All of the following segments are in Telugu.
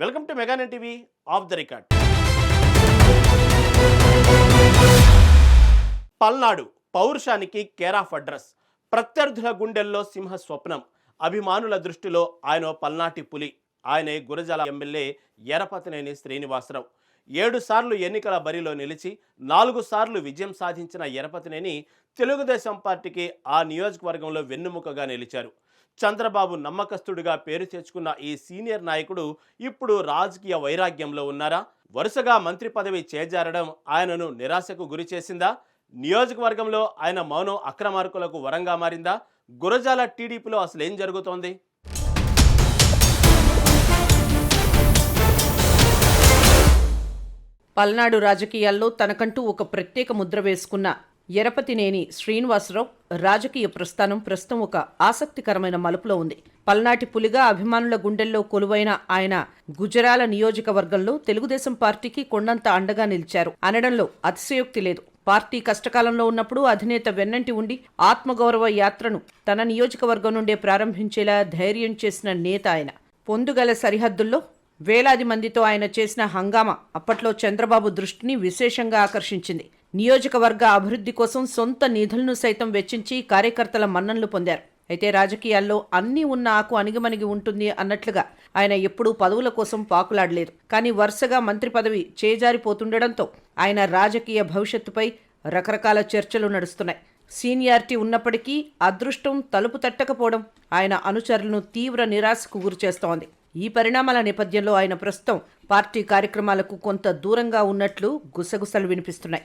Welcome to Meganet TV off the record. Palnadu పౌరుషానికి కేర్ ఆఫ్ అడ్రస్. ప్రత్యర్థుల గుండెల్లో సింహ స్వప్నం. అభిమానుల దృష్టిలో ఆయన పల్నాటి పులి. ఆయనే గురజాల ఎమ్మెల్యే ఎరపతినేని శ్రీనివాసరావు. 7 సార్లు ఎన్నికల బరిలో నిలిచి 4 సార్లు విజయం సాధించిన ఎరపతినేని తెలుగుదేశం పార్టీకి ఆ నియోజకవర్గంలో వెన్నుముకగా నిలిచారు. చంద్రబాబు నమ్మకస్తుడిగా పేరు తెచ్చుకున్న ఈ సీనియర్ నాయకుడు ఇప్పుడు రాజకీయ వైరాగ్యంలో ఉన్నారా? వరుసగా మంత్రి పదవి చేజారడం ఆయనను నిరాశకు గురి చేసిందా? నియోజకవర్గంలో ఆయన మౌనం అక్రమార్కులకు వరంగా మారిందా? గురజాల టీడీపీలో అసలేం జరుగుతోంది? పల్నాడు రాజకీయాల్లో తనకంటూ ఒక ప్రత్యేక ముద్ర వేసుకున్న ఎరపతినేని శ్రీనివాసరావు రాజకీయ ప్రస్థానం ప్రస్తుతం ఒక ఆసక్తికరమైన మలుపులో ఉంది. పల్నాటి పులిగా అభిమానుల గుండెల్లో కొలువైన ఆయన గుజరాల నియోజకవర్గంలో తెలుగుదేశం పార్టీకి కొండంత అండగా నిలిచారు అనడంలో అతిశయోక్తి లేదు. పార్టీ కష్టకాలంలో ఉన్నప్పుడు అధినేత వెన్నంటి ఉండి ఆత్మగౌరవ యాత్రను తన నియోజకవర్గం నుండే ప్రారంభించేలా ధైర్యం చేసిన నేత ఆయన. పొందుగల సరిహద్దుల్లో వేలాది మందితో ఆయన చేసిన హంగామా అప్పట్లో చంద్రబాబు దృష్టిని విశేషంగా ఆకర్షించింది. నియోజకవర్గ అభివృద్ధి కోసం సొంత నిధులను సైతం వెచ్చించి కార్యకర్తల మన్ననలు పొందారు. అయితే రాజకీయాల్లో అన్నీ ఉన్న ఆకు అణిగిమణిగి ఉంటుంది అన్నట్లుగా ఆయన ఎప్పుడూ పదవుల కోసం పాకులాడలేదు. కానీ వరుసగా మంత్రి పదవి చేజారిపోతుండడంతో ఆయన రాజకీయ భవిష్యత్తుపై రకరకాల చర్చలు నడుస్తున్నాయి. సీనియారిటీ ఉన్నప్పటికీ అదృష్టం తలుపు తట్టకపోవడం ఆయన అనుచరులను తీవ్ర నిరాశకు గురిచేస్తోంది. ఈ పరిణామాల నేపథ్యంలో ఆయన ప్రస్తుతం పార్టీ కార్యక్రమాలకు కొంత దూరంగా ఉన్నట్లు గుసగుసలు వినిపిస్తున్నాయి.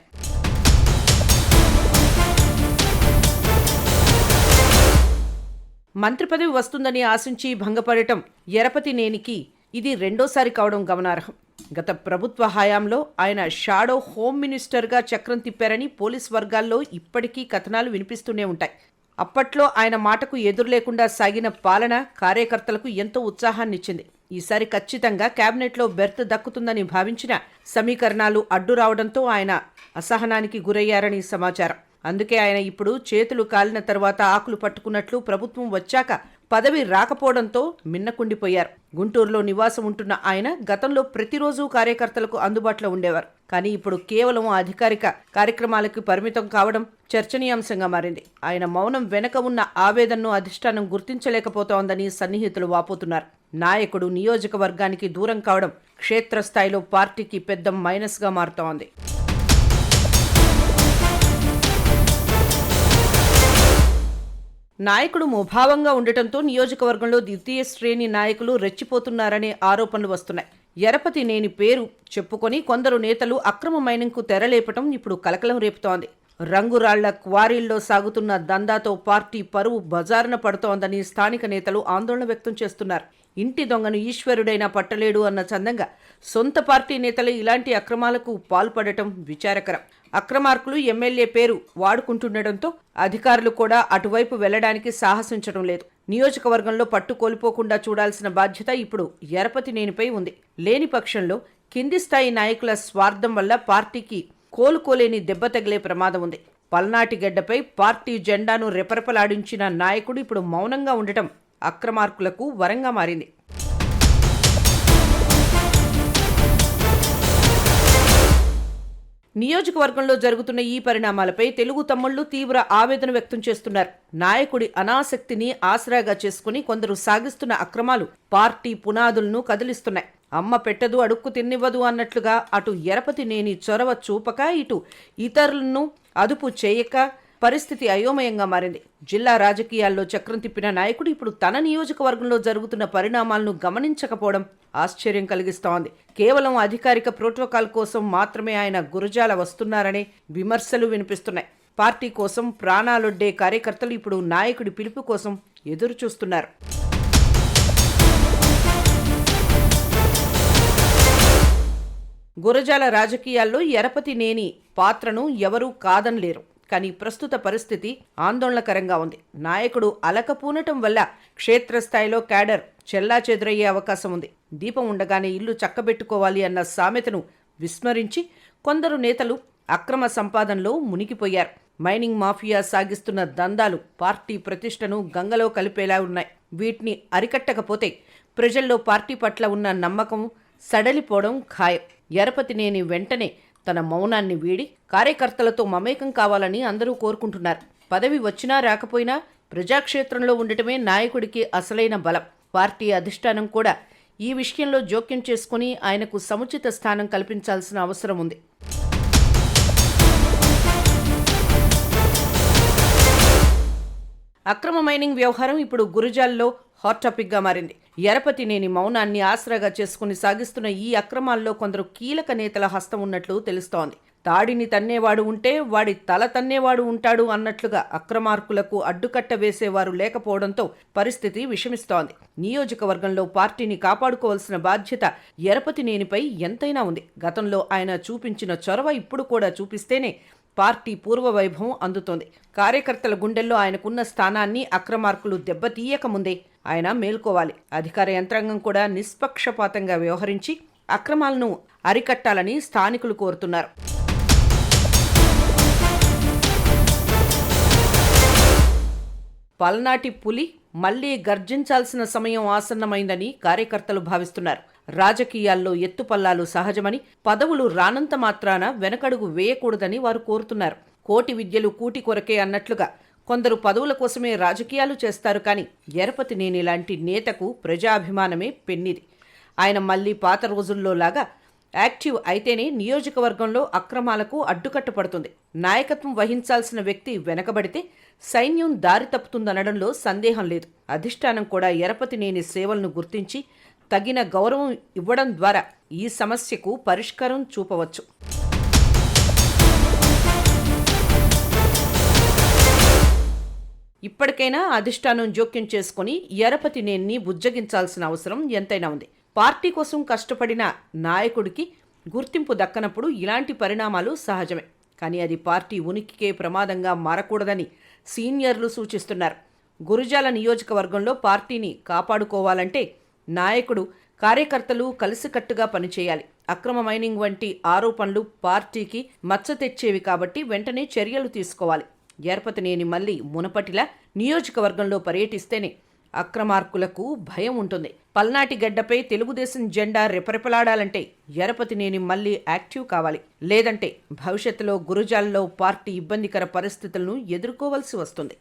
మంత్రి పదవి వస్తుందని ఆశించి భంగపడటం ఎరపతినేనికి ఇది రెండోసారి కావడం గమనార్హం. గత ప్రభుత్వ హయాంలో ఆయన షాడో హోమ్ మినిస్టర్గా చక్రం తిప్పారని పోలీస్ వర్గాల్లో ఇప్పటికీ కథనాలు వినిపిస్తూనే ఉంటాయి. అప్పట్లో ఆయన మాటకు ఎదురు లేకుండా సాగిన పాలన కార్యకర్తలకు ఎంతో ఉత్సాహాన్నిచ్చింది. ఈసారి ఖచ్చితంగా కేబినెట్లో బెర్త్ దక్కుతుందని భావించిన సమీకరణాలు అడ్డు రావడంతో ఆయన అసహనానికి గురయ్యారని సమాచారం. అందుకే ఆయన ఇప్పుడు చేతులు కాలిన తర్వాత ఆకులు పట్టుకున్నట్లు ప్రభుత్వం వచ్చాక పదవి రాకపోవడంతో మిన్నకుండిపోయారు. గుంటూరులో నివాసం ఉంటున్న ఆయన గతంలో ప్రతిరోజు కార్యకర్తలకు అందుబాటులో ఉండేవారు. కానీ ఇప్పుడు కేవలం అధికారిక కార్యక్రమాలకు పరిమితం కావడం చర్చనీయాంశంగా మారింది. ఆయన మౌనం వెనక ఉన్న ఆవేదనను అధిష్టానం గుర్తించలేకపోతోందని సన్నిహితులు వాపోతున్నారు. నాయకుడు నియోజకవర్గానికి దూరం కావడం క్షేత్రస్థాయిలో పార్టీకి పెద్ద మైనస్గా మారుతోంది. నాయకుడు ముభావంగా ఉండటంతో నియోజకవర్గంలో ద్వితీయ శ్రేణి నాయకులు రెచ్చిపోతున్నారనే ఆరోపణలు వస్తున్నాయి. ఎరపతినేని పేరు చెప్పుకొని కొందరు నేతలు అక్రమ మైనింగ్కు తెరలేపటం ఇప్పుడు కలకలం రేపుతోంది. రంగురాళ్ల క్వారీల్లో సాగుతున్న దందాతో పార్టీ పరువు బజారున పడుతోందని స్థానిక నేతలు ఆందోళన వ్యక్తం చేస్తున్నారు. ఇంటి దొంగను ఈశ్వరుడైనా పట్టలేడు అన్న చందంగా సొంత పార్టీ నేతలు ఇలాంటి అక్రమాలకు పాల్పడటం విచారకరం. అక్రమార్కులు ఎమ్మెల్యే పేరు వాడుకుంటుండటంతో అధికారులు కూడా అటువైపు వెళ్లడానికి సాహసించడం లేదు. నియోజకవర్గంలో పట్టు కోల్పోకుండా చూడాల్సిన బాధ్యత ఇప్పుడు ఎరపతినేనిపై ఉంది. లేని పక్షంలో కింది స్థాయి నాయకుల స్వార్థం వల్ల పార్టీకి కోలుకోలేని దెబ్బ తగిలే ప్రమాదం ఉంది. పల్నాటి గడ్డపై పార్టీ జెండాను రెపరెపలాడించిన నాయకుడు ఇప్పుడు మౌనంగా ఉండటం అక్రమార్కులకు వరంగా మారింది. నియోజకవర్గంలో జరుగుతున్న ఈ పరిణామాలపై తెలుగు తమ్ముళ్లు తీవ్ర ఆవేదన వ్యక్తం చేస్తున్నారు. నాయకుడి అనాసక్తిని ఆసరాగా చేసుకుని కొందరు సాగిస్తున్న అక్రమాలు పార్టీ పునాదులను కదిలిస్తున్నాయి. అమ్మ పెట్టదు అడుక్కు తిన్నివ్వదు అన్నట్లుగా అటు ఎరపతినేని చొరవ చూపక ఇటు ఇతరులను అదుపు చేయక పరిస్థితి అయోమయంగా మారింది. జిల్లా రాజకీయాల్లో చక్రం తిప్పిన నాయకుడు ఇప్పుడు తన నియోజకవర్గంలో జరుగుతున్న పరిణామాలను గమనించకపోవడం ఆశ్చర్యం కలిగిస్తోంది. కేవలం అధికారిక ప్రోటోకాల్ కోసం మాత్రమే ఆయన గురజాల వస్తున్నారనే విమర్శలు వినిపిస్తున్నాయి. పార్టీ కోసం ప్రాణాలొడ్డే కార్యకర్తలు ఇప్పుడు నాయకుడి పిలుపు కోసం ఎదురు చూస్తున్నారు. గురజాల రాజకీయాల్లో ఎరపతినేని పాత్రను ఎవరూ కాదనలేరు. కానీ ప్రస్తుత పరిస్థితి ఆందోళనకరంగా ఉంది. నాయకుడు అలకపూనటం వల్ల క్షేత్రస్థాయిలో క్యాడర్ చెల్లాచెదురయ్యే అవకాశం ఉంది. దీపం ఉండగానే ఇల్లు చక్కబెట్టుకోవాలి అన్న సామెతను విస్మరించి కొందరు నేతలు అక్రమ సంపాదనలో మునిగిపోయారు. మైనింగ్ మాఫియా సాగిస్తున్న దందాలు పార్టీ ప్రతిష్టను గంగలో కలిపేలా ఉన్నాయి. వీటిని అరికట్టకపోతే ప్రజల్లో పార్టీ పట్ల ఉన్న నమ్మకం సడలిపోవడం ఖాయం. యరపతినేని వెంటనే తన మౌనాన్ని వీడి కార్యకర్తలతో మమేకం కావాలని అందరూ కోరుకుంటున్నారు. పదవి వచ్చినా రాకపోయినా ప్రజాక్షేత్రంలో ఉండటమే నాయకుడికి అసలైన బలం. పార్టీ అధిష్టానం కూడా ఈ విషయంలో జోక్యం చేసుకుని ఆయనకు సముచిత స్థానం కల్పించాల్సిన అవసరం ఉంది. అక్రమ మైనింగ్ వ్యవహారం ఇప్పుడు గురజాల్లో హాట్ టాపిక్గా మారింది. యరపతినేని మౌనాన్ని ఆసరాగా చేసుకుని సాగిస్తున్న ఈ అక్రమాల్లో కొందరు కీలక నేతల హస్తం ఉన్నట్లు తెలుస్తోంది. తాడిని తన్నేవాడు ఉంటే వాడి తల తన్నేవాడు ఉంటాడు అన్నట్లుగా అక్రమార్కులకు అడ్డుకట్ట వేసేవారు లేకపోవడంతో పరిస్థితి విషమిస్తోంది. నియోజకవర్గంలో పార్టీని కాపాడుకోవాల్సిన బాధ్యత యరపతినేనిపై ఎంతైనా ఉంది. గతంలో ఆయన చూపించిన చొరవ ఇప్పుడు కూడా చూపిస్తేనే పార్టీ పూర్వ వైభవం అందుతోంది. కార్యకర్తల గుండెల్లో ఆయనకున్న స్థానాన్ని అక్రమార్కులు దెబ్బతీయక ముందే ఆయన మేల్కోవాలి. అధికార యంత్రాంగం కూడా నిష్పక్షపాతంగా వ్యవహరించి అక్రమాలను అరికట్టాలని స్థానికులు కోరుతున్నారు. పల్నాటి పులి మళ్లీ గర్జించాల్సిన సమయం ఆసన్నమైందని కార్యకర్తలు భావిస్తున్నారు. రాజకీయాల్లో ఎత్తుపల్లాలు సహజమని, పదవులు రానంత మాత్రాన వెనకడుగు వేయకూడదని వారు కోరుతున్నారు. కోటి విద్యలు కూటి కొరకే అన్నట్లుగా కొందరు పదవుల కోసమే రాజకీయాలు చేస్తారు. కానీ యరపతినేని లాంటి నేతకు ప్రజాభిమానమే పెన్నిది. ఆయన మళ్లీ పాత రోజుల్లో లాగా యాక్టివ్ అయితేనే నియోజకవర్గంలో అక్రమాలకు అడ్డుకట్టపడుతుంది. నాయకత్వం వహించాల్సిన వ్యక్తి వెనకబడితే సైన్యం దారి తప్పుతుందనడంలో సందేహం లేదు. అధిష్టానం కూడా యరపతినేని సేవలను గుర్తించి తగిన గౌరవం ఇవ్వడం ద్వారా ఈ సమస్యకు పరిష్కారం చూపవచ్చు. ఇప్పటికైనా అధిష్టానం జోక్యం చేసుకుని యరపతినేనిని బుజ్జగించాల్సిన అవసరం ఎంతైనా ఉంది. పార్టీ కోసం కష్టపడిన నాయకుడికి గుర్తింపు దక్కనప్పుడు ఇలాంటి పరిణామాలు సహజమే. కానీ అది పార్టీ ఉనికికే ప్రమాదంగా మారకూడదని సీనియర్లు సూచిస్తున్నారు. గురజాల నియోజకవర్గంలో పార్టీని కాపాడుకోవాలంటే నాయకుడు, కార్యకర్తలు కలిసికట్టుగా పనిచేయాలి. అక్రమ మైనింగ్ వంటి ఆరోపణలు పార్టీకి మచ్చ తెచ్చేవి కాబట్టి వెంటనే చర్యలు తీసుకోవాలి. యరపతినేని మళ్లీ మునపటిలా నియోజకవర్గంలో పర్యటిస్తేనే అక్రమార్కులకు భయం ఉంటుంది. పల్నాటి గడ్డపై తెలుగుదేశం జెండా రెపరెపలాడాలంటే యరపతినేని మళ్లీ యాక్టివ్ కావాలి. లేదంటే భవిష్యత్తులో గురజాల్లో పార్టీ ఇబ్బందికర పరిస్థితులను ఎదుర్కోవలసి వస్తుంది.